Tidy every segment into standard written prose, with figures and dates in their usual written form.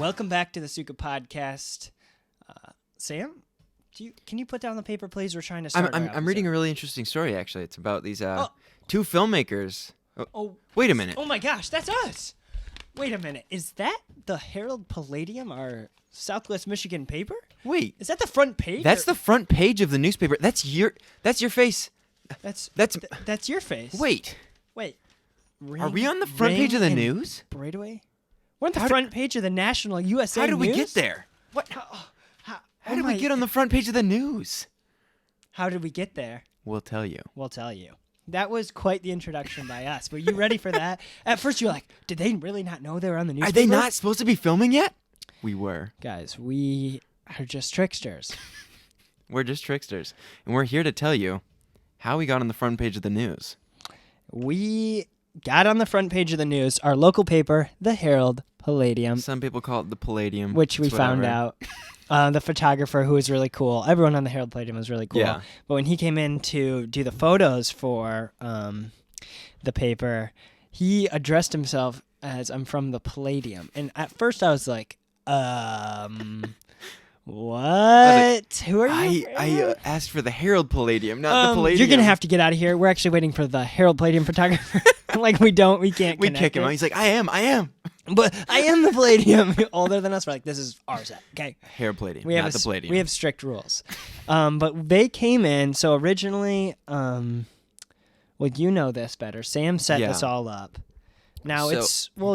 Welcome back to the Suka Podcast. Sam, can you put down the paper, please? We're trying to start. I'm reading a really interesting story, actually. It's about these two filmmakers. Oh, wait a minute. Oh my gosh, that's us. Wait a minute. Is that the Herald Palladium, our Southwest Michigan paper? Wait. Is that the front page? That's the front page of the newspaper. That's your face. That's your face. Wait. Ring, Are we on the front page of the news? Braidaway? We're on the front page of the National USA How did we News? get there? What? How did we get on the front page of the news? How did we get there? We'll tell you. We'll tell you. That was quite the introduction by us. Were you ready for that? At first, you were like, did they really not know they were on the newspaper? Are they not supposed to be filming yet? We were. Guys, we are just tricksters. We're just tricksters. And we're here to tell you how we got on the front page of the news. We got on the front page of the news, our local paper, the Herald Palladium. Some people call it the Palladium. Which we found out. The photographer, who was really cool. Everyone on the Herald Palladium was really cool. Yeah. But when he came in to do the photos for the paper, he addressed himself as, I'm from the Palladium. And at first I was like, what? Who are you? I asked for the Herald Palladium, not the Palladium. You're going to have to get out of here. We're actually waiting for the Herald Palladium photographer. We can't We kick him out. He's like, I am. But I am the Palladium. Older than us. We're like, this is our set. Okay. Herald Palladium, not the Palladium. We have strict rules. But they came in. So originally, well, you know this better. Sam set this all up. Now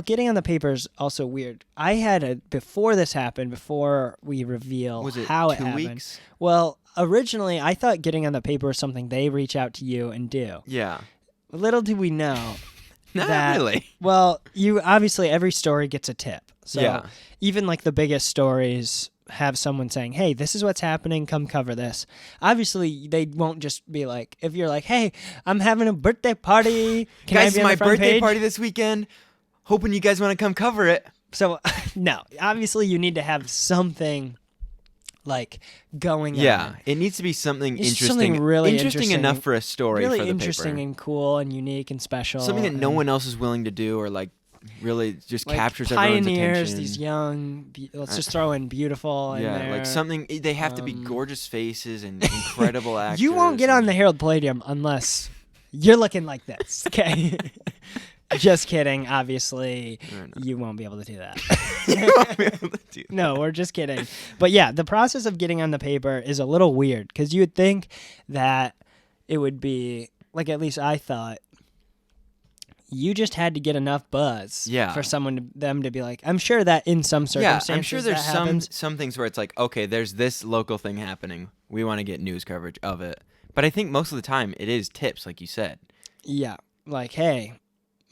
getting on the paper is also weird. I had before this happened, before we reveal how it happened. 2 weeks? Well, originally I thought getting on the paper was something they reach out to you and do. Yeah. Little do we know. Not really. Well, you obviously every story gets a tip. So Yeah. even like the biggest stories have someone saying, hey, this is what's happening, come cover this. Obviously, they won't just be like, if you're like, hey, I'm having a birthday party. Can Guys, I be it's on my the front birthday page? party this weekend. Hoping you guys want to come cover it. So, no. Obviously, you need to have something like going on. It needs to be something interesting. Something really interesting enough for a story really for the interesting paper. and cool and unique and special. Something that no one else is willing to do, or like really just like captures everyone's pioneers, attention. these young, let's just throw in beautiful in there. Like something, they have to be gorgeous faces and incredible actors. You won't get on the Herald Palladium unless you're looking like this, okay? Just kidding. Obviously, you won't be able to do that. You won't be able to do that. No, we're just kidding. But yeah, the process of getting on the paper is a little weird because you would think that it would be, like at least I thought, you just had to get enough buzz for them to be like, I'm sure that in some circumstances I'm sure there's happens. some things where it's like, okay, there's this local thing happening. We want to get news coverage of it. But I think most of the time it is tips, like you said. Yeah, like, hey,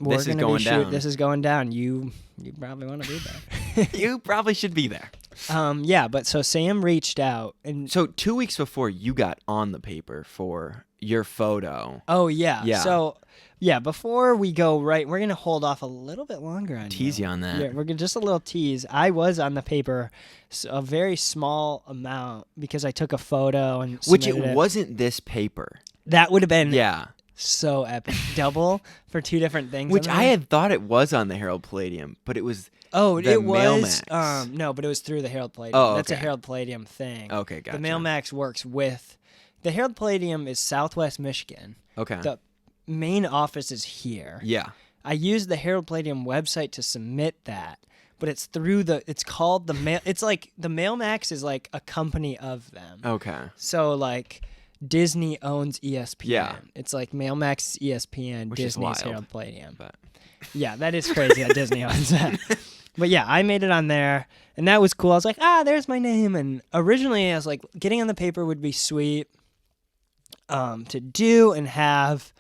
this is going down. This is going down. You probably want to be there. You probably should be there. Yeah, but so Sam reached out. And so 2 weeks before you got on the paper for your photo. Oh, yeah. So, yeah, before we go we're going to hold off a little bit longer on tease you on that. Yeah, we're going to just a little tease. I was on the paper a very small amount because I took a photo and which it submitted wasn't this paper. That would have been Yeah. So epic. Double for two different things. Which I had thought it was on the Herald Palladium, but it was it was Mailmax. No, but it was through the Herald Palladium. Oh, okay. That's a Herald Palladium thing. Okay, gotcha. The Mailmax works with the Herald Palladium is Southwest Michigan. Okay. The main office is here. Yeah. I used the Herald Palladium website to submit that, but it's through it's called the mail. It's like the Mailmax is like a company of them. Okay. So like Disney owns ESPN. Yeah. It's like Mailmax, ESPN, Which is Disney's wild, Herald Palladium. But yeah, that is crazy that Disney owns that. But yeah, I made it on there, and that was cool. I was like, there's my name. And originally, I was like, getting on the paper would be sweet to do and have.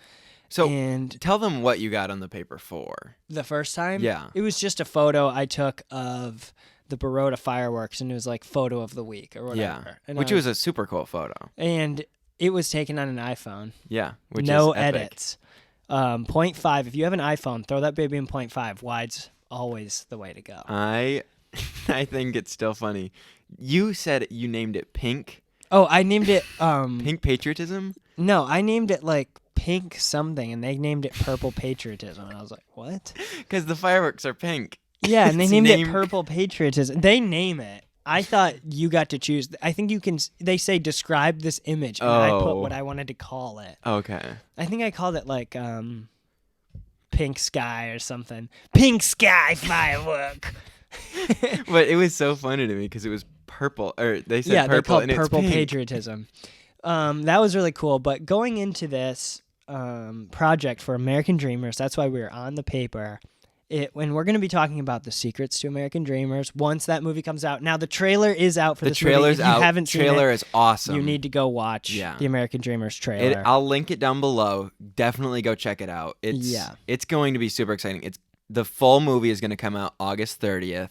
So and tell them what you got on the paper for. The first time? Yeah. It was just a photo I took of the Baroda fireworks, and it was like photo of the week or whatever. Yeah, And which was a super cool photo. And it was taken on an iPhone. Yeah, which no is epic. edits. 0.5. If you have an iPhone, throw that baby in 0.5. Wide's always the way to go. I think it's still funny. You said you named it Pink. Oh, I named it Pink Patriotism? No, I named it like Pink something, and they named it Purple Patriotism, and I was like, what? Because the fireworks are pink. Yeah, and they named it Purple Patriotism. They name it. I thought you got to choose. I think you can. They say describe this image, and I put what I wanted to call it. Okay. I think I called it like pink sky or something. Pink sky firework. But it was so funny to me because it was purple, or they said purple, they called and it Purple it's pink. Patriotism. That was really cool. But going into this project for American Dreamers, that's why we were on the paper. When we're going to be talking about the secrets to American Dreamers once that movie comes out. Now the trailer is out for this movie. Trailer's if you out. haven't seen Trailer it, is awesome. you need to go watch the American Dreamers trailer. I'll link it down below. Definitely go check it out. It's going to be super exciting. The full movie is going to come out August 30th.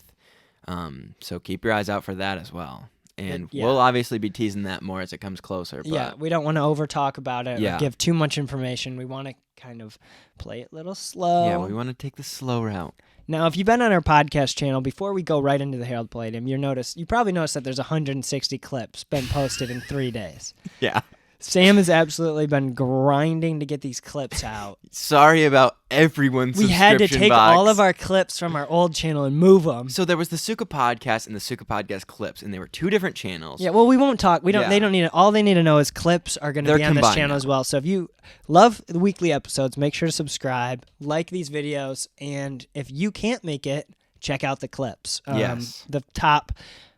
So keep your eyes out for that as well. And we'll obviously be teasing that more as it comes closer. But we don't want to over talk about it or give too much information. We want to kind of play it a little slow. Yeah, we want to take the slow route. Now, if you've been on our podcast channel, before we go right into the Herald Palladium, you probably noticed that there's 160 clips been posted in 3 days. Yeah. Sam has absolutely been grinding to get these clips out. Sorry about everyone's subscription box. We had to take all of our clips from our old channel and move them. So there was the Suka Podcast and the Suka Podcast clips, and they were two different channels. Yeah, well, we won't talk. They don't need it. All they need to know is clips are going to be on this channel as well. So if you love the weekly episodes, make sure to subscribe, like these videos, and if you can't make it, check out the clips. Yes. The top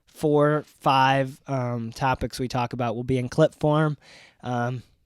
4, 5 topics we talk about will be in clip form.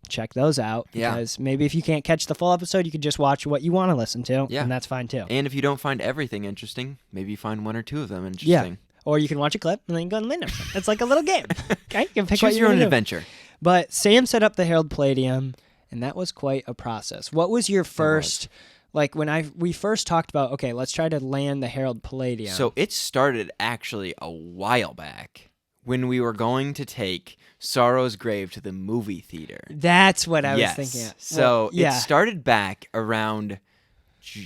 Check those out because maybe if you can't catch the full episode, you could just watch what you want to listen to, and that's fine too. And if you don't find everything interesting, maybe you find 1 or 2 of them interesting. Yeah. Or you can watch a clip and then you go on the later. It's like a little game. Okay, you can pick Choose your own adventure. But Sam set up the Herald Palladium, and that was quite a process. What was your first, like when we first talked about, okay, let's try to land the Herald Palladium. So it started actually a while back when we were going to take Sorrow's Grave to the movie theater. That's what I was thinking of. So it started back around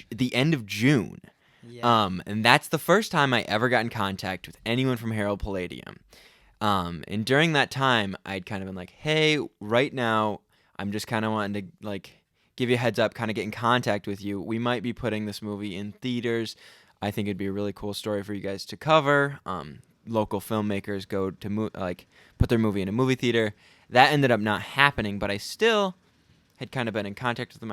the end of June. Yeah. And that's the first time I ever got in contact with anyone from Herald Palladium. And during that time, I'd kind of been like, hey, right now, I'm just kind of wanting to like give you a heads up, kind of get in contact with you. We might be putting this movie in theaters. I think it'd be a really cool story for you guys to cover. Local filmmakers go to put their movie in a movie theater. That ended up not happening, but I still had kind of been in contact with them.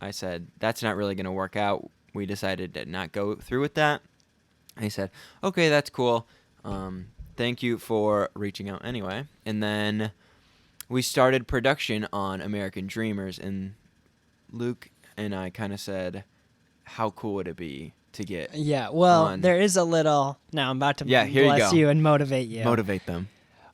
I said, that's not really going to work out. We decided to not go through with that. He said, okay, that's cool. Thank you for reaching out anyway. And then we started production on American Dreamers, and Luke and I kind of said, how cool would it be to get there is a little. Now I'm about to bless you and motivate you. Motivate them.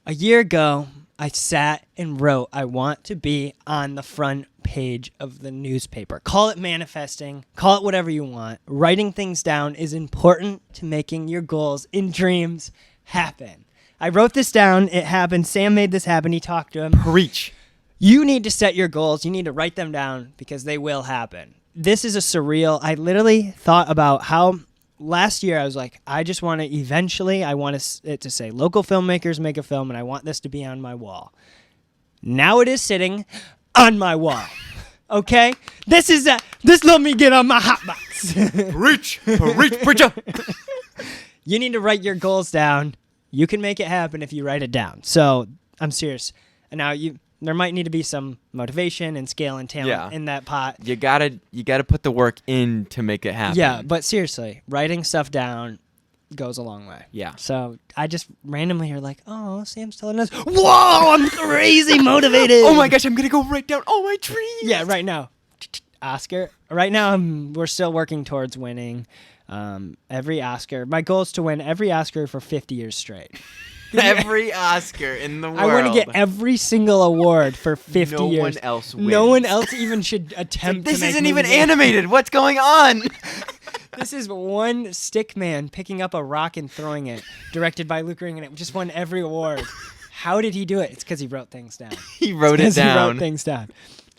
A year ago, I sat and wrote, I want to be on the front page of the newspaper. Call it manifesting. Call it whatever you want. Writing things down is important to making your goals and dreams happen. I wrote this down. It happened. Sam made this happen. He talked to him. Preach. You need to set your goals. You need to write them down because they will happen. This is a surreal. I literally thought about how last year I was like, I just want to eventually, I want it to say local filmmakers make a film, and I want this to be on my wall. Now it is sitting on my wall. Okay? This let me get on my hot box. Preach, preacher. You need to write your goals down. You can make it happen if you write it down. So I'm serious. And now there might need to be some motivation and scale and talent in that pot. You gotta put the work in to make it happen. Yeah, but seriously, writing stuff down goes a long way. Yeah. So I just randomly hear like, oh, Sam's telling us, whoa, I'm crazy motivated. Oh my gosh, I'm gonna go write down all my dreams. Yeah, right now. Oscar. Right now, we're still working towards winning every Oscar. My goal is to win every Oscar for 50 years straight. Every Oscar in the world. I want to get every single award for 50 years. No one else wins. No one else even should attempt to make this isn't even animated. What's going on? This is one stick man picking up a rock and throwing it, directed by Luke Ring, and it just won every award. How did he do it? It's because he wrote things down. He wrote it down. He wrote things down.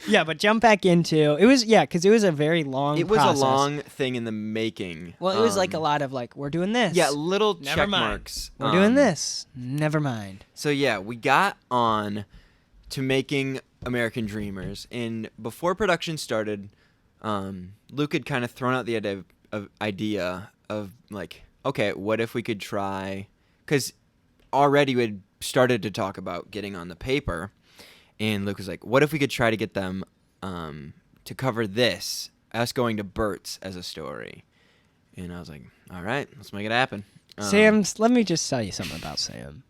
Yeah, but jump back into it was because it was a very long. It was process. A long thing in the making. Well, it was like a lot of like we're doing this. Yeah, little Never check mind. marks. We're doing this. Never mind. So yeah, we got on to making American Dreamers, and before production started, Luke had kind of thrown out the idea of like, okay, what if we could try? Because already we had started to talk about getting on the paper, and Luke was like, what if we could try to get them to cover this, us going to Bert's as a story? And I was like, all right, let's make it happen. Let me just tell you something about Sam.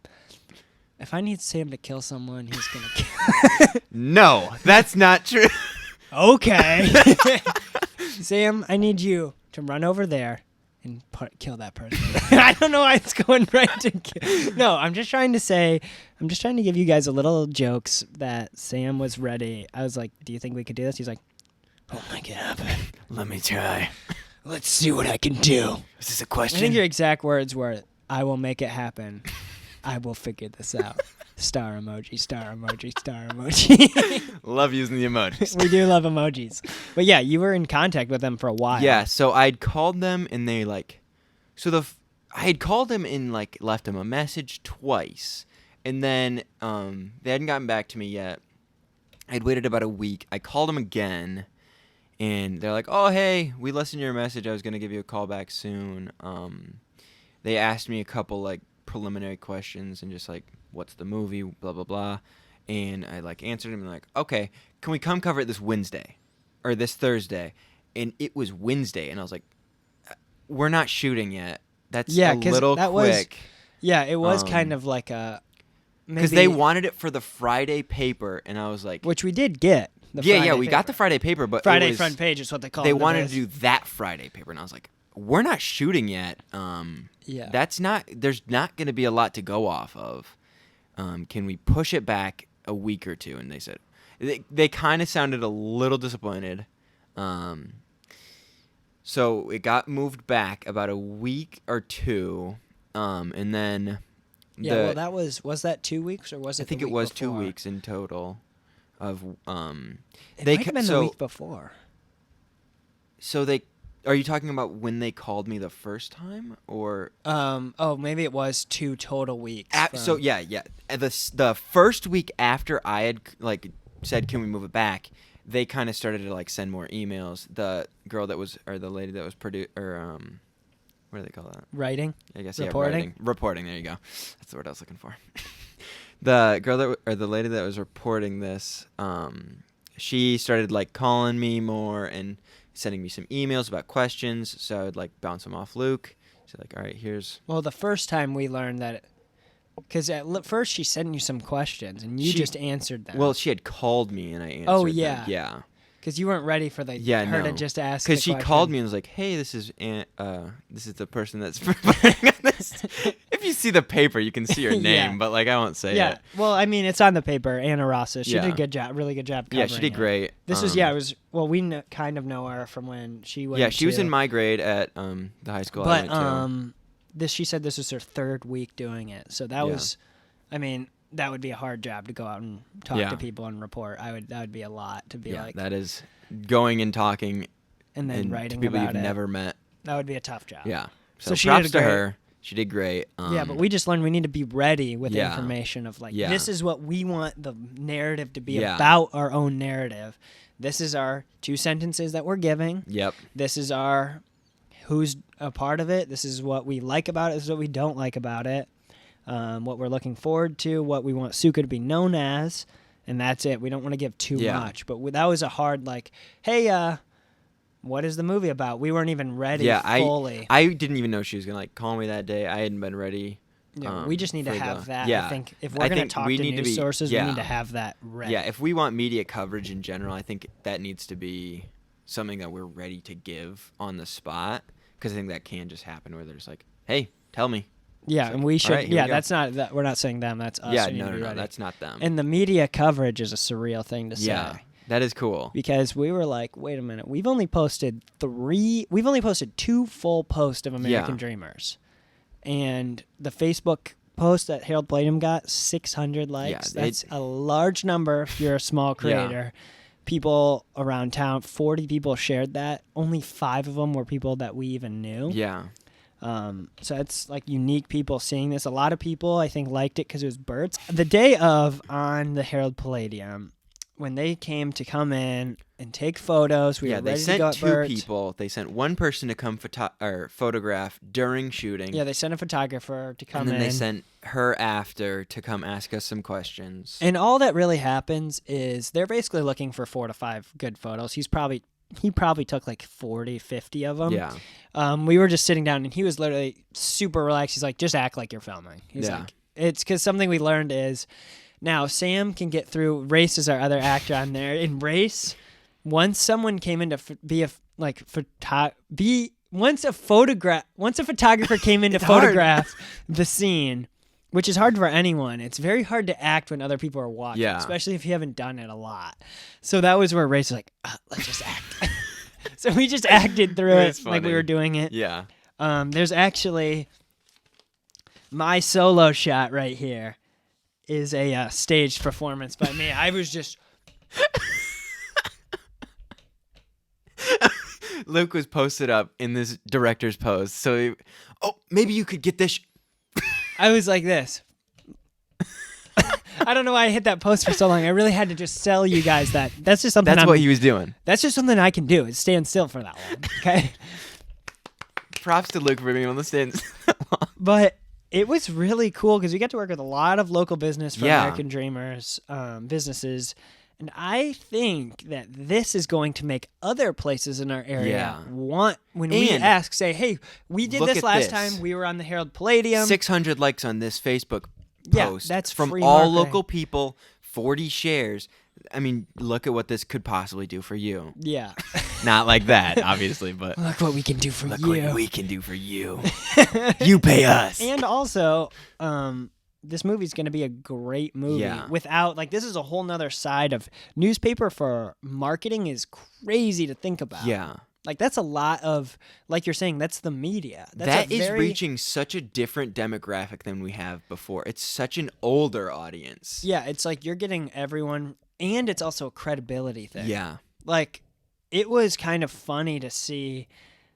If I need Sam to kill someone, he's going to kill. No, that's not true. Okay. Sam, I need you to run over there and kill that person. I don't know why it's going right to kill. No, I'm just trying to give you guys a little jokes that Sam was ready. I was like, do you think we could do this? He's like, I'll make it happen. Let me try. Let's see what I can do. Is this a question? I think your exact words were, I will make it happen. I will figure this out. Star emoji, star emoji, star emoji. Love using the emojis. We do love emojis. But yeah, you were in contact with them for a while. Yeah, so I'd called them and they like, I had called them and like left them a message twice. And then they hadn't gotten back to me yet. I'd waited about a week. I called them again. And they're like, oh, hey, we listened to your message. I was going to give you a call back soon. They asked me a couple, like, preliminary questions and just, like, what's the movie, blah, blah, blah. And I, like, answered them and like, okay, can we come cover it this Wednesday or this Thursday? And it was Wednesday. And I was like, we're not shooting yet. That's a little quick. It was kind of like a... Because they wanted it for the Friday paper. And I was like... Which we did get. We got the Friday paper, but Friday front page is what they call it. They wanted to do that Friday paper, and I was like, we're not shooting yet. There's not going to be a lot to go off of. Can we push it back a week or two? And they said, they kind of sounded a little disappointed. So it got moved back about a week or two, and then... was that 2 weeks, or was it I think the it week was before? 2 weeks in total. It might have been the week before. So are you talking about when they called me the first time, or? Maybe it was 2 total weeks. The first week after I had like said, can we move it back? They kind of started to like send more emails. The girl that was, or the lady that was what do they call that? Writing. I guess reporting. Yeah, reporting. There you go. That's the word I was looking for. The girl the lady that was reporting this, she started like calling me more and sending me some emails about questions. So I would like bounce them off Luke. So like, all right, here's. Well, the first time we learned that, because at first she sent you some questions and you just answered them. Well, she had called me and I answered. Oh yeah, them. Yeah. Because you weren't ready for her to just ask. Because she called me and was like, "Hey, this is the person that's preparing on this." If you see the paper, you can see her name, but like I won't say it. Yeah. Well, I mean, it's on the paper. Anna Rossa. She did a good job. Really good job covering Yeah, she did great. This was it was. Well, we kind of know her from when she went. Yeah, she was in my grade at the high school I went to. She said this was her 3rd week doing it. So that was, I mean. That would be a hard job to go out and talk to people and report. That would be a lot to be like. That is going and talking, and then writing to people about you've never met. That would be a tough job. Yeah. So she props did to her. She did great. But we just learned we need to be ready with information of like this is what we want the narrative to be about our own narrative. This is our 2 sentences that we're giving. Yep. This is our who's a part of it. This is what we like about it. This is what we don't like about it. What we're looking forward to, what we want Suka to be known as, and that's it. We don't want to give too much, but that was a hard like, hey, what is the movie about? We weren't even ready fully. I didn't even know she was gonna like call me that day. I hadn't been ready. Yeah, we just need to have that. I think if we're gonna talk to news sources, we need to have that ready. Yeah, if we want media coverage in general, I think that needs to be something that we're ready to give on the spot, because I think that can just happen where they're just like, hey, tell me. Yeah, so, and we should. Right, that's not that. We're not saying them. That's us. Yeah, no, that's not them. And the media coverage is a surreal thing to say. Yeah, that is cool. Because we were like, wait a minute, we've only posted 2 full posts of American Dreamers, and the Facebook post that Herald Palladium got 600 likes. That's a large number if you're a small creator. People around town, 40 people shared that. Only 5 of them were people that we even knew. Yeah. So it's like unique people seeing this. A lot of people, I think, liked it because it was Bert's. The day of on the Herald Palladium, when they came to come in and take photos, we were ready to go at they sent Bert. two people. They sent one person to come photograph during shooting. Yeah, they sent a photographer to come in. And then they sent her after to come ask us some questions. And all that really happens is they're basically looking for 4 to 5 good photos. He probably took like 40, 50 of them. Yeah. We were just sitting down, and he was literally super relaxed. He's like, just act like you're filming. He's like, it's because something we learned is now Sam can get through. Race is our other actor on there. In Race, once someone came in to once a photographer came in to photograph the scene, which is hard for anyone. It's very hard to act when other people are watching, especially if you haven't done it a lot. So that was where Race was like, let's just act. So we just acted through it like we were doing it. Yeah. There's actually my solo shot right here is a staged performance by me. I was just... Luke was posted up in this director's pose. So, maybe you could get this... I was like this. I don't know why I hit that post for so long. I really had to just sell you guys that. That's just something. That's what he was doing. That's just something I can do, is stand still for that long. Okay. Props to Luke for being on the stand. But it was really cool because we get to work with a lot of local business for American Dreamers businesses. And I think that this is going to make other places in our area want, when we ask, say, hey, we did this last time. We were on the Herald Palladium. 600 likes on this Facebook post. That's from free all marketing. Local people, 40 shares. I mean, look at what this could possibly do for you. Yeah. Not like that, obviously, but... Look what we can do for you. Look what we can do for you. You pay us. And also... this movie's going to be a great movie without, like, this is a whole nother side of newspaper for marketing is crazy to think about. Yeah. Like, that's a lot of, like you're saying, that's the media. That is reaching such a different demographic than we have before. It's such an older audience. Yeah, it's like you're getting everyone, and it's also a credibility thing. Yeah. Like, it was kind of funny to see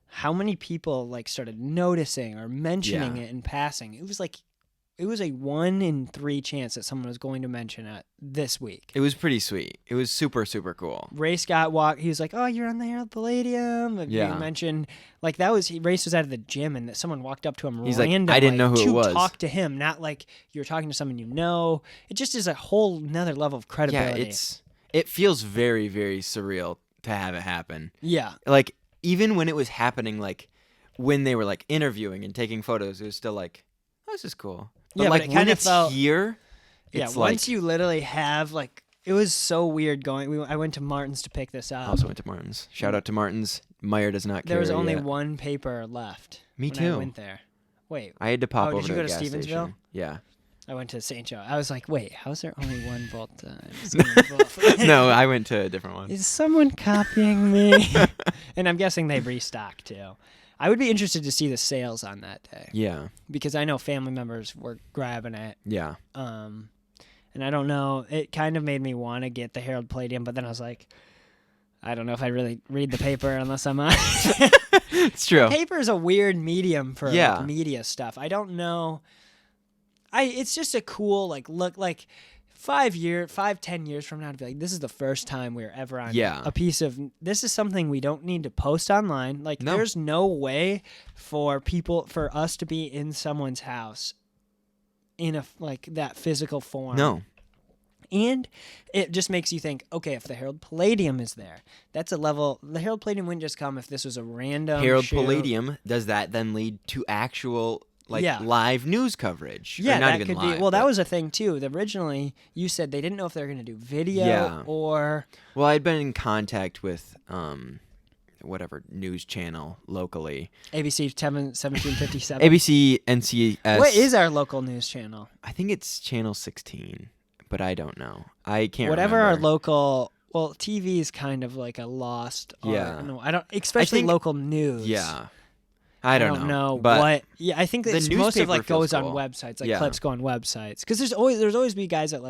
how many people, like, started noticing or mentioning it in passing. It was a 1 in 3 chance that someone was going to mention it this week. It was pretty sweet. It was super, super cool. Race got he was like, "Oh, you're on the Herald Palladium." And he mentioned, like, Race was out of the gym, and that someone walked up to him randomly. Like, I didn't know who it was. To talk to him, not like you're talking to someone you know. It just is a whole nother level of credibility. Yeah, it feels very, very surreal to have it happen. Yeah. Like, even when it was happening, like, when they were, like, interviewing and taking photos, it was still like, oh, this is cool. But, like, when it's here, it's like... once you literally have, like... It was so weird going... I went to Martin's to pick this up. I also went to Martin's. Shout out to Martin's. Meyer does not care. There was only one paper left. Me too. I went there. Wait. I had to pop over did you to go to gas Stevensville? station. Yeah. I went to St. Joe. I was like, wait, how is there only one Bolt? No, I went to a different one. Is someone copying me? And I'm guessing they restocked too. I would be interested to see the sales on that day. Yeah. Because I know family members were grabbing it. Yeah. And I don't know. It kind of made me want to get the Herald Palladium, but then I was like, I don't know if I really read the paper unless I'm on. It's true. Paper is a weird medium for like, media stuff. I don't know. It's just a cool look. 10 years from now, to be like, this is the first time we were ever on a piece of. This is something we don't need to post online. Like, there's no way for us to be in someone's house in that physical form. No. And it just makes you think, okay, if the Herald Palladium is there, that's a level. The Herald Palladium wouldn't just come if this was a random Herald shoot. Palladium, does that then lead to actual live news coverage? Yeah, not that even could live, be. Well, that was a thing too. Originally, you said they didn't know if they were going to do video or. Well, I'd been in contact with whatever news channel locally. ABC 1757. ABC NCS. What is our local news channel? I think it's channel 16, but I don't know. I can't. Whatever remember. our local. Well, TV is kind of like a lost art. Yeah. No, I don't. Especially local news. Yeah. I don't know but what. Yeah, I think that most of goes on cool. websites. Like clips go on websites because there's always be guys at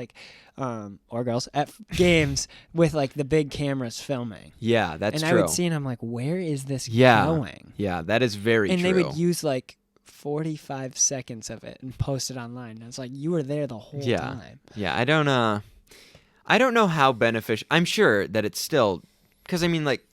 or girls at games with the big cameras filming. Yeah, that's true. And I would see and I'm like, where is this going? Yeah, that is very true. And they would use 45 seconds of it and post it online. And it's like you were there the whole time. Yeah, I don't. I don't know how beneficial. I'm sure that it's still, because I mean, like,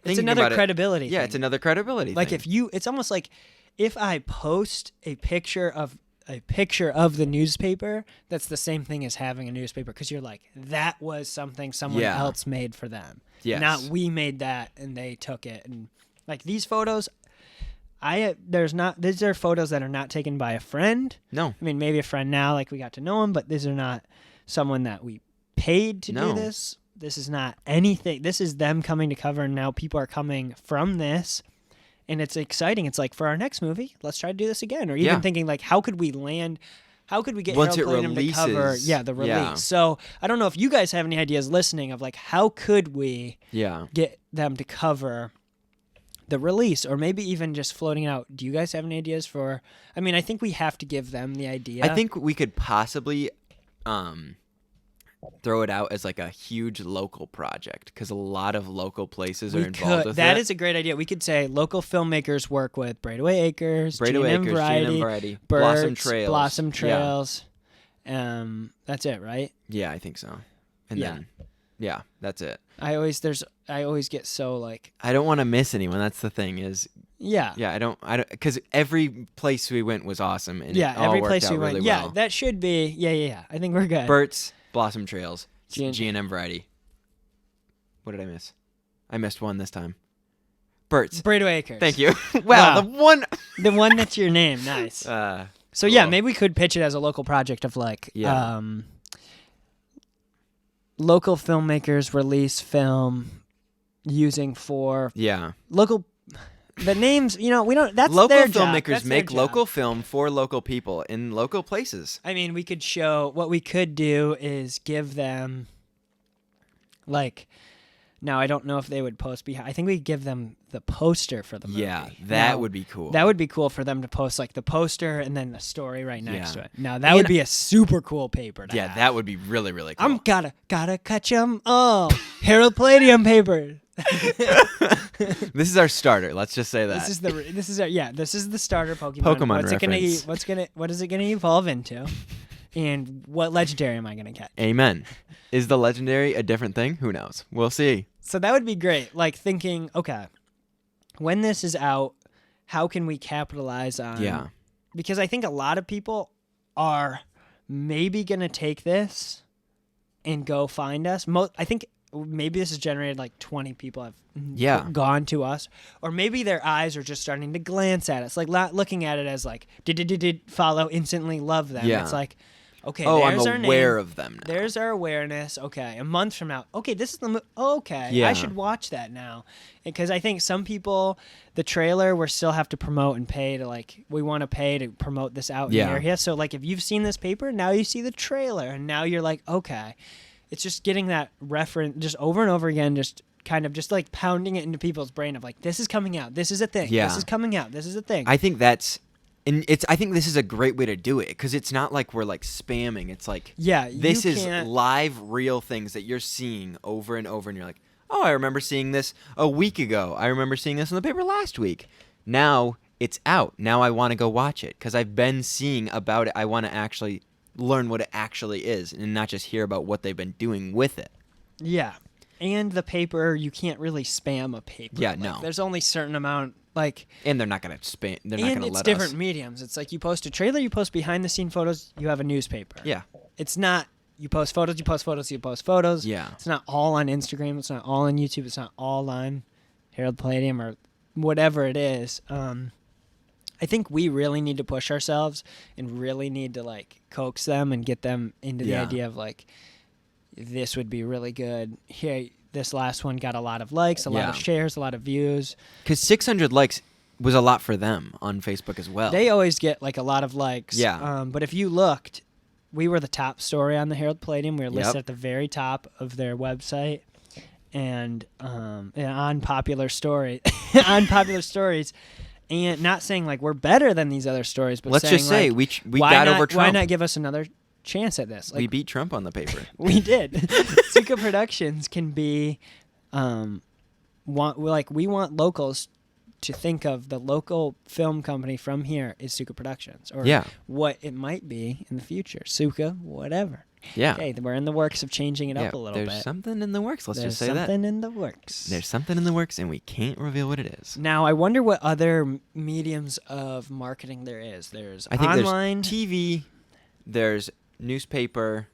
it's another credibility thing. Yeah, it's another credibility like thing. It's almost like if I post a picture of the newspaper, that's the same thing as having a newspaper, because you're like, that was something someone else made for them. Yes. Not we made that and they took it. And like these photos, these are photos that are not taken by a friend. No. I mean, maybe a friend now, like we got to know him, but these are not someone that we paid to do this. This is not anything. This is them coming to cover, and now people are coming from this, and it's exciting. It's like, for our next movie, let's try to do this again. Or even thinking, like, how could we get once Herald Palladium to cover the release? Yeah. So I don't know if you guys have any ideas listening of, like, how could we get them to cover the release, or maybe even just floating out. Do you guys have any ideas for? I mean, I think we have to give them the idea. I think we could possibly throw it out as like a huge local project, because a lot of local places are involved with that it. Is a great idea. We could say local filmmakers work with Braidaway Acres, G&M Variety, Bert, Blossom Trails. That's it, right? Yeah, I think so. And then that's it. I always get so like, I don't want to miss anyone. That's the thing is. Yeah. Yeah, I don't, because every place we went was awesome, and it all every worked place out we went. really Yeah, well. that should be. Yeah. I think we're good. Bert's, Blossom Trails, G&M Variety. What did I miss? I missed one this time. Bert's. Braidaway Acres. Thank you. Wow, the one that's your name. Nice. So cool. Yeah, maybe we could pitch it as a local project of like, local filmmakers release film using for local. The names, we don't. That's local their filmmakers job. That's make their local job. film for local people in local places. I mean, we could show. What we could do is give them, like, now I don't know if they would post behind. I think we give them the poster for the movie. Yeah, that would be cool. That would be cool for them to post, like, the poster and then the story right next to it. Now that would be a super cool paper to have. That would be really, really cool. I'm gotta catch 'em all. Herald Palladium paper. This is our starter. Let's just say that. This is the starter Pokemon. Pokemon reference. What is it gonna evolve into? And what legendary am I gonna catch? Amen. Is the legendary a different thing? Who knows? We'll see. So that would be great. Like thinking, okay, when this is out, how can we capitalize on? Yeah. Because I think a lot of people are maybe gonna take this and go find us. I think maybe this has generated like 20 people have gone to us, or maybe their eyes are just starting to glance at us, like not looking at it as like did follow, instantly love them. It's like, okay, there's I'm aware of them now. There's our awareness. Okay, a month from now, okay, this is the I should watch that now, because I think some people, the trailer, we still have to promote and pay to, like, we want to pay to promote this out in the area. So like, if you've seen this paper, now you see the trailer, and now you're like, okay. It's just getting that reference just over and over again, just kind of just like pounding it into people's brain of like, this is coming out, this is a thing, this is coming out, this is a thing. I think I think this is a great way to do it, because it's not like we're like spamming. It's like, this is live, real things that you're seeing over and over, and you're like, oh, I remember seeing this a week ago. I remember seeing this in the paper last week. Now it's out. Now I want to go watch it because I've been seeing about it. I want to actually learn what it actually is and not just hear about what they've been doing with it. Yeah. And the paper, you can't really spam a paper. Yeah, like, no. There's only a certain amount, like... And they're not going to spam... They're not going to let us... And it's different mediums. It's like you post a trailer, you post behind-the-scene photos, you have a newspaper. Yeah. It's not... You post photos, you post photos, you post photos. Yeah. It's not all on Instagram. It's not all on YouTube. It's not all on Herald Palladium or whatever it is. I think we really need to push ourselves and really need to, like, coax them and get them into the idea of, like, this would be really good. Here, this last one got a lot of likes, a lot of shares, a lot of views. Because 600 likes was a lot for them on Facebook as well. They always get, like, a lot of likes. Yeah. But if you looked, we were the top story on the Herald Palladium. We were listed at the very top of their website. And on popular stories, and not saying like we're better than these other stories, but let's saying, just say like, we got over Trump. Why not give us another chance at this? Like, we beat Trump on the paper. We did. Suka Productions can be, we want locals to think of the local film company from here is Suka Productions, or what it might be in the future. Suka, whatever. Yeah. Okay, we're in the works of changing it up a little bit. There's something in the works. Let's just say that. There's something in the works. There's something in the works, and we can't reveal what it is. Now, I wonder what other mediums of marketing there is. There's I think online. There's TV, there's newspaper,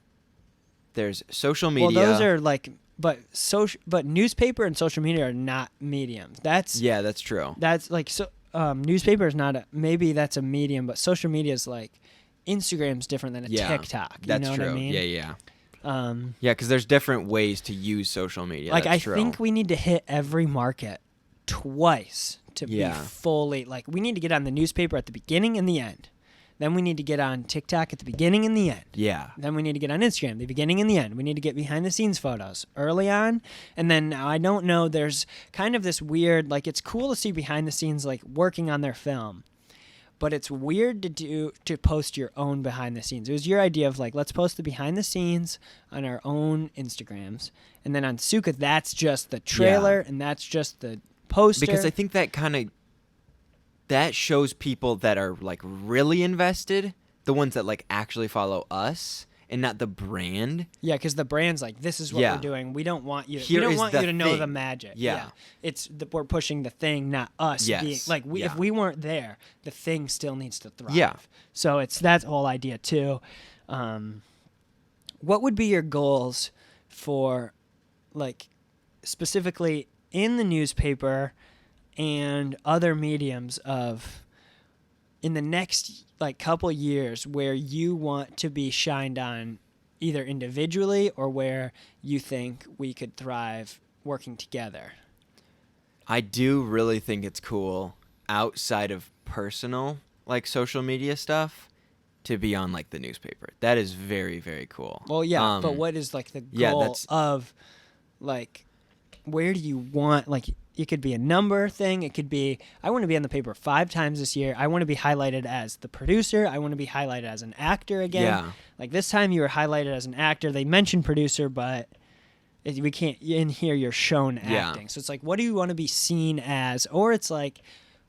there's social media. Well, those are like, but newspaper and social media are not mediums. That's true. That's like newspaper is not maybe that's a medium, but social media is like Instagram's different than a TikTok. You That's know true. What I mean? Yeah. Because there's different ways to use social media. Like that's true. think we need to hit every market twice to be fully like. We need to get on the newspaper at the beginning and the end. Then we need to get on TikTok at the beginning and the end. Yeah. Then we need to get on Instagram, the beginning and the end. We need to get behind-the-scenes photos early on. And then now I don't know, there's kind of this weird, like it's cool to see behind-the-scenes like working on their film. But it's weird to post your own behind-the-scenes. It was your idea of like, let's post the behind-the-scenes on our own Instagrams. And then on Suka, that's just the trailer and that's just the poster. Because I think that shows people that are like really invested, the ones that like actually follow us and not the brand. Yeah, because the brand's like, this is what we're doing. We don't want you. Here we don't is want the you to know thing. the magic. Yeah. It's we're pushing the thing, not us. Yes. Being, like if we weren't there, the thing still needs to thrive. Yeah. So it's that whole idea too. What would be your goals for, like, specifically in the newspaper and other mediums of in the next like couple years where you want to be shined on either individually or where you think we could thrive working together? I do really think it's cool outside of personal like social media stuff to be on like the newspaper. That is very, very cool. Well, yeah, but what is like the goal of like where do you want like it could be a number thing. It could be, I want to be on the paper 5 times this year. I want to be highlighted as the producer. I want to be highlighted as an actor again. Yeah. Like this time you were highlighted as an actor. They mentioned producer, but we can't, in here you're shown acting. Yeah. So it's like, what do you want to be seen as? Or it's like,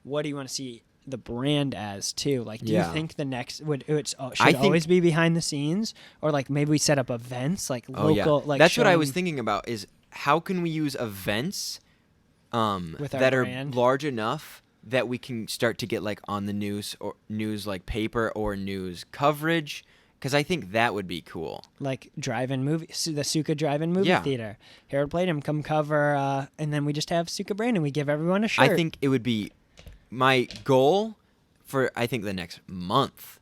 what do you want to see the brand as too? Like, do you think the next should always be behind the scenes? Or like maybe we set up events like local. Like that's what I was thinking about is how can we use events that brand are large enough that we can start to get like on the news or news like paper or news coverage, because I think that would be cool. Like drive-in movie, the Suka drive-in movie theater. Herald Palladium come cover, and then we just have Suka brand and we give everyone a shirt. I think it would be my goal for I think the next month,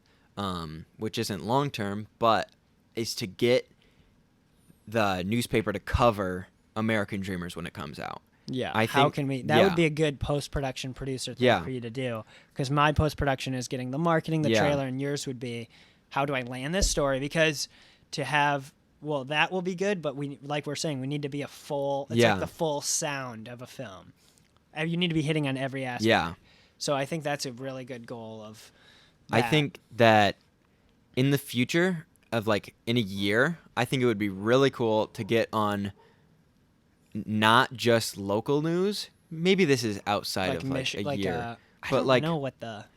which isn't long term, but is to get the newspaper to cover American Dreamers when it comes out. Yeah, how can we? That would be a good post-production producer thing for you to do. Because my post-production is getting the marketing, the trailer, and yours would be, how do I land this story? Because to have, well, that will be good, but we, like we're saying, we need to be a full. It's like the full sound of a film. You need to be hitting on every aspect. Yeah. So I think that's a really good goal of. I think that in the future of like in a year, I think it would be really cool to get on. Not just local news. Maybe this is outside of like a year, but I don't know what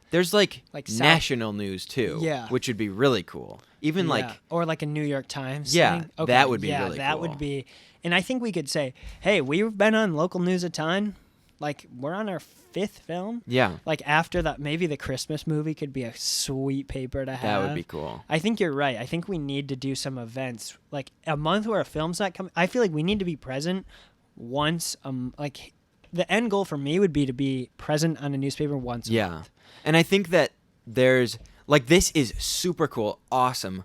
there's like national news too. Yeah, which would be really cool. Even like or like a New York Times. Yeah, thing. Okay. that would be really cool. That would be, and I think we could say, hey, we've been on local news a ton. Like we're on our 5th film. Yeah. Like after that, maybe the Christmas movie could be a sweet paper to have. That would be cool. I think you're right. I think we need to do some events, like a month where a film's not coming. I feel like we need to be present once. Like the end goal for me would be to be present on a newspaper once a month. And I think that there's like this is super cool, awesome,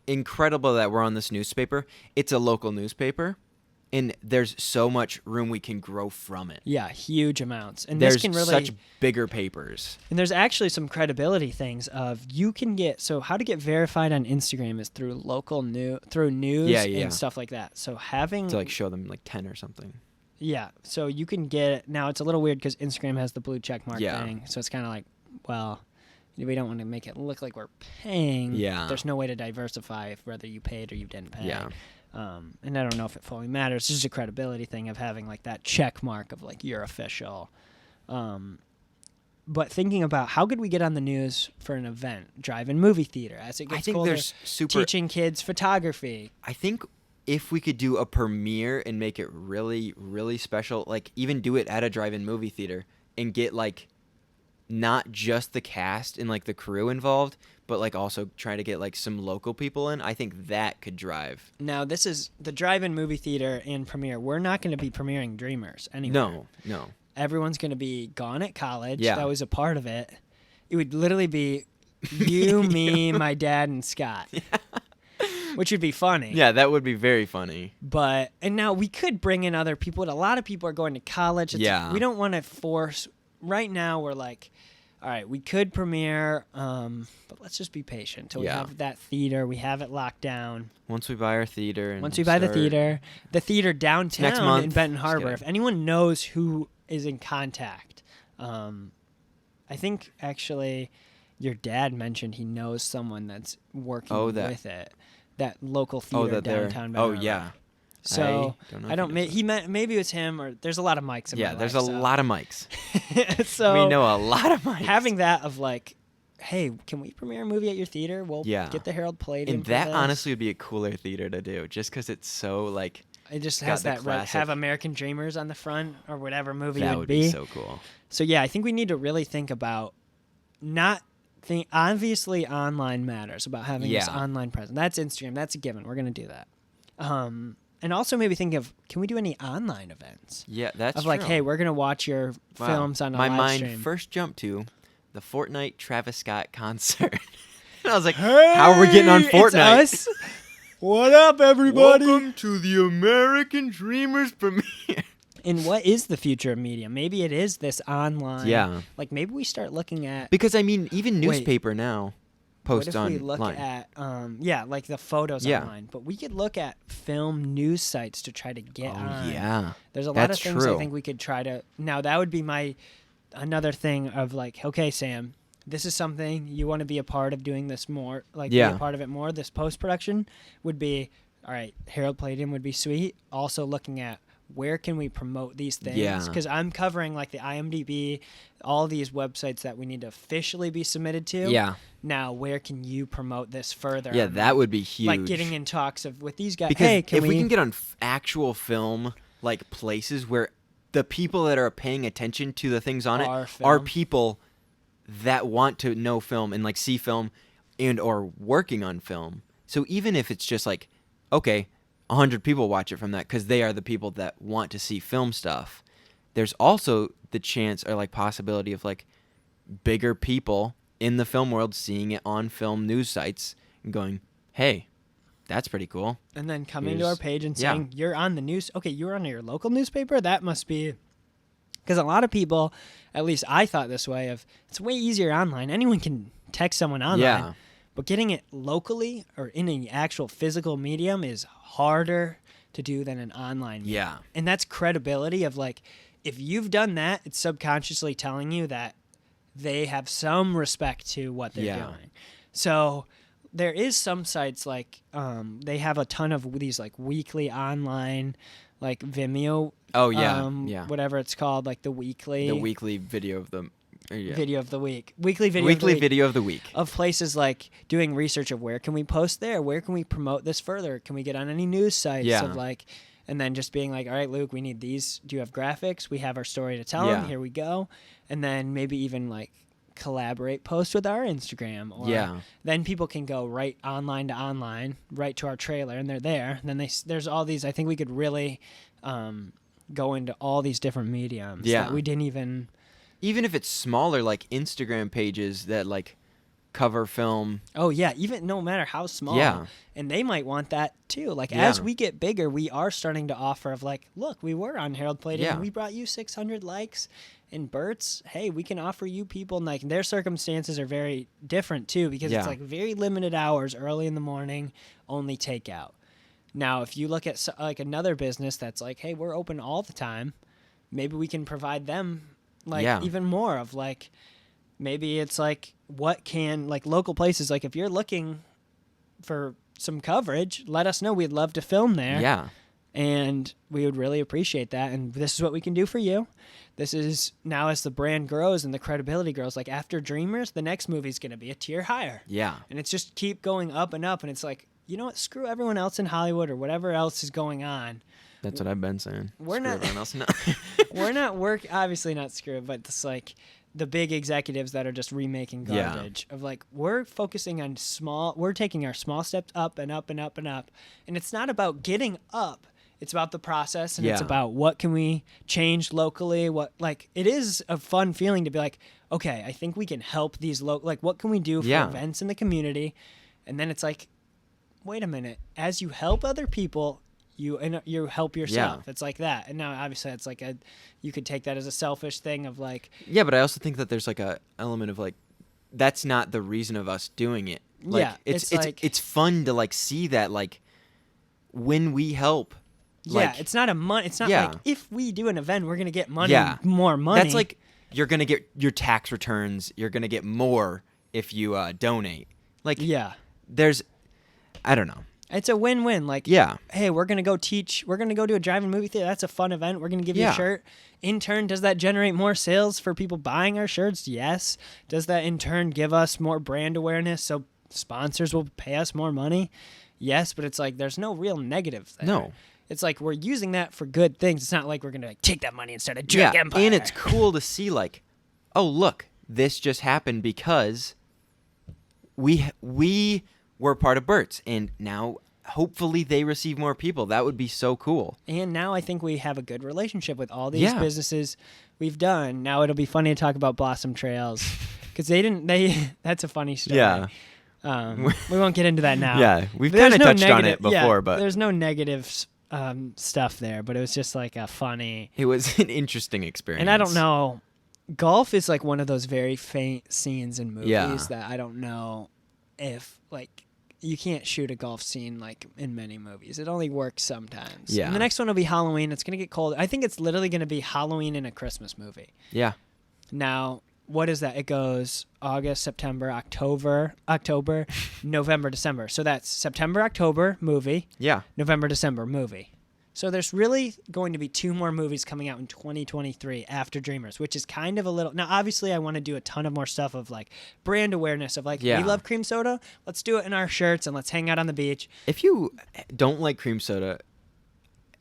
incredible that we're on this newspaper. It's a local newspaper. And there's so much room we can grow from it. Yeah, huge amounts. And there's this can really, such bigger papers. And there's actually some credibility things of you can get, so how to get verified on Instagram is through local news and stuff like that. So having to like show them like 10 or something. Yeah, so you can get it. Now it's a little weird because Instagram has the blue check mark thing. So it's kind of like, well, we don't want to make it look like we're paying. Yeah. There's no way to diversify whether you paid or you didn't pay. Yeah. And I don't know if it fully matters. It's just a credibility thing of having like that check mark of like you're official. But thinking about how could we get on the news for an event, drive-in movie theater, as it gets colder, teaching kids photography. I think if we could do a premiere and make it really, really special, like even do it at a drive-in movie theater and get like not just the cast and like the crew involved, but like also try to get like some local people in, I think that could drive. Now, this is the drive-in movie theater and premiere. We're not going to be premiering Dreamers anywhere. No. Everyone's going to be gone at college. Yeah. That was a part of it. It would literally be you, me, my dad, and Scott. Yeah. Which would be funny. Yeah, that would be very funny. And now we could bring in other people. But a lot of people are going to college. We don't want to force. Right now, we're like, all right, we could premiere, but let's just be patient till we have that theater. We have it locked down. Once we buy our theater. The theater downtown next month. In Benton Harbor, if anyone knows who is in contact, I think actually your dad mentioned he knows someone that's working with it. That local theater downtown Benton Harbor. Yeah. So I don't. Maybe it was him, or there's a lot of mics in my life. Yeah, there's a lot of mics. So we know a lot of mics. Having that of like, hey, can we premiere a movie at your theater? We'll get the Herald Palladium. And that honestly would be a cooler theater to do, just because it's so like. It just has that have American Dreamers on the front or whatever movie that would be. That would be so cool. So yeah, I think we need to really think about obviously online matters about having this online presence. That's Instagram. That's a given. We're gonna do that. And also maybe think of, can we do any online events? Yeah, that's true. Like, hey, we're going to watch your films on a live stream. My mind first jumped to the Fortnite Travis Scott concert. And I was like, how are we getting on Fortnite? It's us. What up, everybody? Welcome to the American Dreamers premiere. And what is the future of media? Maybe it is this online. Yeah. Like, maybe we start looking at... Because, I mean, even newspaper now. What if we look at, like the photos online, but we could look at film news sites to try to get on. Yeah. There's a lot of things I think we could try to, now that would be another thing of like, okay, Sam, this is something you want to be a part of doing this more, like be a part of it more. This post-production would be, all right, Herald Palladium would be sweet. Also looking at where can we promote these things? Yeah. Because I'm covering like the IMDb, all these websites that we need to officially be submitted to. Yeah. Now, where can you promote this further? Yeah, that would be huge. Like getting in talks with these guys. Because hey, if we can get on actual film, like places where the people that are paying attention to the things on it are people that want to know film and like see film and or working on film. So even if it's just like, okay, 100 people watch it from that because they are the people that want to see film stuff. There's also the chance or like possibility of like bigger people in the film world seeing it on film news sites and going, hey, that's pretty cool. And then coming to our page and saying, you're on the news. Okay, you're on your local newspaper? That must be... Because a lot of people, at least I thought this way, it's way easier online. Anyone can text someone online. Yeah. But getting it locally or in an actual physical medium is harder to do than an online medium. Yeah. And that's credibility of like, if you've done that, it's subconsciously telling you that they have some respect to what they're doing. So there is some sites like they have a ton of these like weekly online like Vimeo. Oh yeah, whatever it's called, like the weekly video of the video of the week, weekly video of the week of places like doing research of where can we post there, where can we promote this further, can we get on any news sites of like, and then just being like, all right, Luke, we need these. Do you have graphics? We have our story to tell them. Here we go. And then maybe even like collaborate, post with our Instagram, or then people can go right online to online, right to our trailer, and they're there. And then there's all these. I think we could really go into all these different mediums that we didn't even if it's smaller, like Instagram pages that like cover film. Oh yeah, even no matter how small. And they might want that too. Like as we get bigger, we are starting to offer of like, look, we were on Herald Palladium, we brought you 600 likes. And Bert's, hey, we can offer you people, and like their circumstances are very different too, because it's like very limited hours, early in the morning, only takeout. Now, if you look at like another business that's like, hey, we're open all the time, maybe we can provide them like even more of like, maybe it's like what can like local places, like if you're looking for some coverage, let us know. We'd love to film there. And we would really appreciate that. And this is what we can do for you. This is now as the brand grows and the credibility grows, like after Dreamers, the next movie is going to be a tier higher. Yeah. And it's just keep going up and up. And it's like, you know what? Screw everyone else in Hollywood or whatever else is going on. That's what I've been saying. We're Screw not. everyone else. No. We're not obviously not screwed, but it's like the big executives that are just remaking garbage of like, we're focusing on we're taking our small steps up and up and up and up. And it's not about getting up. It's about the process, and it's about what can we change locally. It is a fun feeling to be like, okay, I think we can help these what can we do for events in the community? And then it's like, wait a minute, as you help other people, you help yourself. Yeah. It's like that. And now obviously it's like you could take that as a selfish thing of like. Yeah, but I also think that there's like a element of like, that's not the reason of us doing it. Like, it's fun to like see that like when we help. Like, it's not it's not like if we do an event, we're going to get money, more money. That's like you're going to get your tax returns. You're going to get more if you donate. Like, I don't know. It's a win-win. Like, hey, we're going to go teach. We're going to go to a drive-in movie theater. That's a fun event. We're going to give you a shirt. In turn, does that generate more sales for people buying our shirts? Yes. Does that in turn give us more brand awareness so sponsors will pay us more money? Yes, but it's like there's no real negative there. No. It's like we're using that for good things. It's not like we're going to like take that money and start a drug empire. And it's cool to see like, oh, look, this just happened because we were part of Bert's, and now hopefully they receive more people. That would be so cool. And now I think we have a good relationship with all these businesses we've done. Now it'll be funny to talk about Blossom Trails because that's a funny story. Yeah. We won't get into that now. Yeah, we've kind of touched on it before, but there's no negative stuff there, but it was just like a funny. It was an interesting experience. And I don't know, golf is like one of those very faint scenes in movies that I don't know if like you can't shoot a golf scene like in many movies. It only works sometimes. Yeah. And the next one will be Halloween. It's gonna get cold. I think it's literally gonna be Halloween in a Christmas movie. Yeah. Now, what is that? It goes August, September, October, November, December. So that's September, October movie. Yeah. November, December movie. So there's really going to be 2 more movies coming out in 2023 after Dreamers, which is kind of a little. Now, obviously, I want to do a ton of more stuff of like brand awareness of like, we love cream soda. Let's do it in our shirts and let's hang out on the beach. If you don't like cream soda,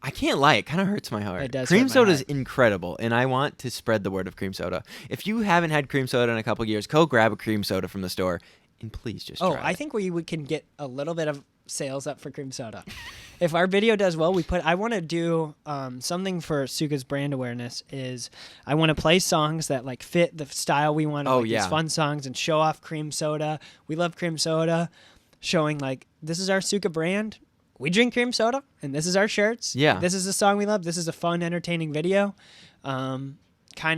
I can't lie, it kind of hurts my heart. It does. Cream soda is incredible, and I want to spread the word of cream soda. If you haven't had cream soda in a couple years, go grab a cream soda from the store, and please just try I think we can get a little bit of sales up for cream soda. If our video does well, I want to do something for Suka's brand awareness is I want to play songs that like fit the style we want, these fun songs, and show off cream soda. We love cream soda, showing like this is our Suka brand. We drink cream soda, and this is our shirts. Yeah. This is a song we love. This is a fun, entertaining video. Kind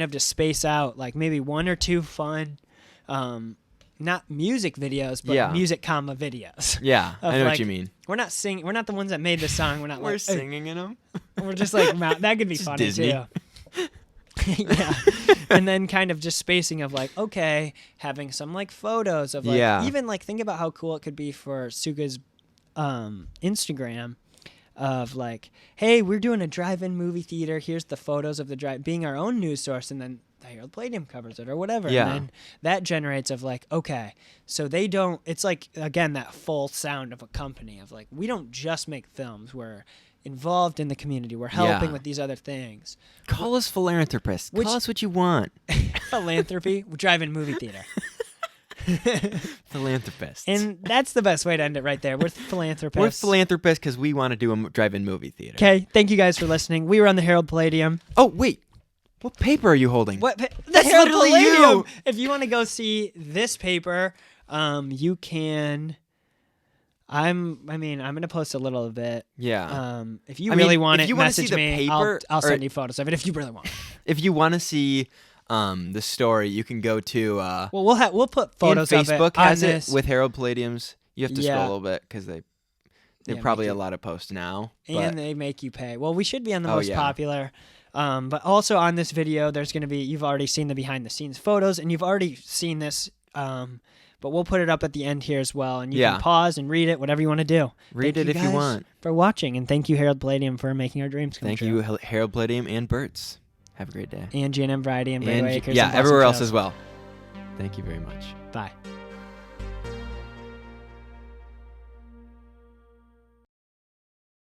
of to space out, like maybe 1 or 2 fun, not music videos, but music, videos. Yeah, I know what you mean. We're not singing. We're not the ones that made the song. We're not. We're singing in them. We're just like that could be funny Disney. Too. Yeah, and then kind of just spacing of like, okay, having some like photos of like, even like think about how cool it could be for Suka's Instagram of like, hey, we're doing a drive-in movie theater. Here's the photos of the being our own news source, and then the Herald Palladium covers it or whatever. Yeah. And then that generates of like, okay, so they don't. It's like again that full sound of a company of like, we don't just make films. We're involved in the community. We're helping with these other things. Call us philanthropists. Call us what you want. Philanthropy, drive-in movie theater. Philanthropists. And that's the best way to end it right there. We're philanthropists. We're philanthropists because we want to do a drive-in movie theater. Okay, thank you guys for listening. We were on the Herald Palladium. Oh, wait. What paper are you holding? That's Herald literally Palladium. You. If you want to go see this paper, you can. I'm going to post a little bit. Yeah. If you really want it, message see the me. Paper, I'll send you photos of it if you really want. If you want to see the story, you can go to we'll put photos of it. Facebook has it with Herald Palladiums. You have to scroll a little bit because they're probably a lot of posts now. And they make you pay. Well, we should be on the most popular. But also on this video, there's going to be, you've already seen the behind the scenes photos, and you've already seen this But we'll put it up at the end here as well, and you can pause and read it, whatever you want to do. Read it if you want. For watching, and thank you, Herald Palladium, for making our dreams come true. Thank you, Herald Palladium and Bert's. Have a great day. And G&M Variety and Radio Acres. Yeah, everywhere else as well. Thank you very much. Bye.